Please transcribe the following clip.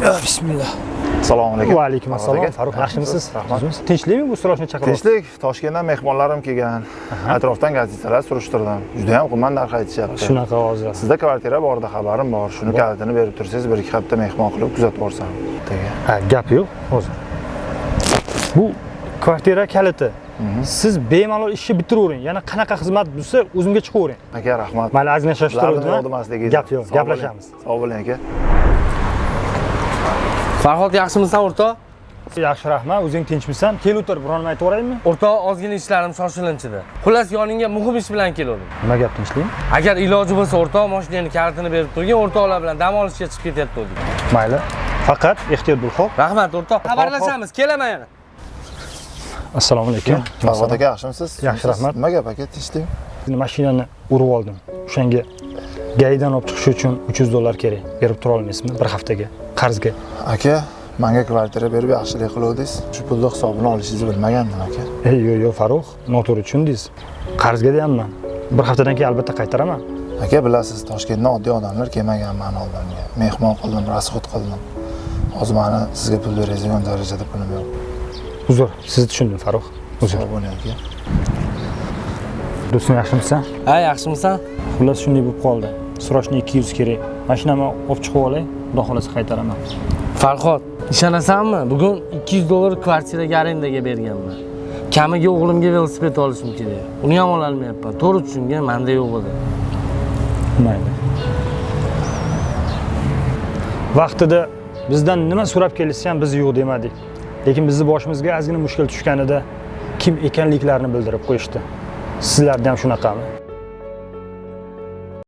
Bismillah. Assalomu alaykum. Va alaykum assalom. Farruh, yaxshimisiz? Rahmat. Tinchlikmi bu so'roqni chaqiryapsiz? Tinchlik. Toshkentdan mehmonlarim kelgan. Atrofdan gazetalar surishtirdim. Juda ham qimmat narx aytishyapti. Shunaqa hozir. Sizda kvartira borida xabarim bor. Shuni kalitini berib tursangiz, 1-2 hafta mehmon qilib kuzatib borsam. Ha, gap yo'q hozir. Bu kvartira kaliti. Siz bemalol ishni bitiravering. Yana qanaqa xizmat bo'lsa, o'zimga chiqavering. Aka, rahmat. Mayli, ozgina shoshtirdim. Gap yo'q, gaplashamiz. Sog' bo'ling aka. Farhod, yaxshimisan o'rtoq? Yaxshi, rahmat. O'zing tinchmisan? Kel o'tir, biron aytib o'raymi? O'rtoq, ozgina ishlarim shoshilinchida. Xullas, yoningga muhim ish bilan keldim. Nima gap, tinchlik? Agar iloji bo'lsa, o'rtoq mashinani kalitini berib turgin, o'rtoqlar bilan dam olishga chiqib ketyapti o'dik. Mayli. Faqat ehtiyot bo'l, xo'p? Rahmat, o'rtoq. Xabarlashamiz, kelaman yana. Assalomu alaykum. Farhod aka, yaxshimisiz? Yaxshi, rahmat. Nima gap aka, tinchlik? Mashinani urib oldim. O'shanga gaydan olib chiqish uchun $300 kerak. Berib tura olmaysizmi bir haftaga qarzga? Aka, menga kvartira berib yaxshilik qiluvdingiz. Shu pulni hisobini olishingizni bilmagandim aka. Yo'q, Farruh, noto'g'ri tushundingiz. Qarzga deyapman. Bir haftadan keyin albatta qaytaraman. Aka, bilasiz, Toshkentdan oddiy odamlar kelmagan meni oldimga. Mehmon qildim, rasxod qildim. Hozir meni sizga pul beradigan darajada pulim yo'q. Uzr, sizni tushundim, Farruh. Uzr. Sog' bo'ling aka. Do'stim, yaxshimisan? Ha, yaxshimisan? Xullas shunday bo'lib qoldi. Srochni 200 kerak. Mashinamni olib chiqib olay, xudo xolasa qaytaraman. Farhod, ishonasanmi? Bugun $200 kvartiraga arendaga berganman. Kamiga o'g'limga velosiped olishim kerak. Uni ham ola olmayapman. To'g'ri tushungan, menda yo'q edi. Mayli. Vaqtida bizdan nima so'rab kelsa ham biz yo'q demadik. Lekin bizni boshimizga ozgina mushkul tushganida kim ekanliklarini bildirib qo'yishdi. Sizlarda ham shunaqami?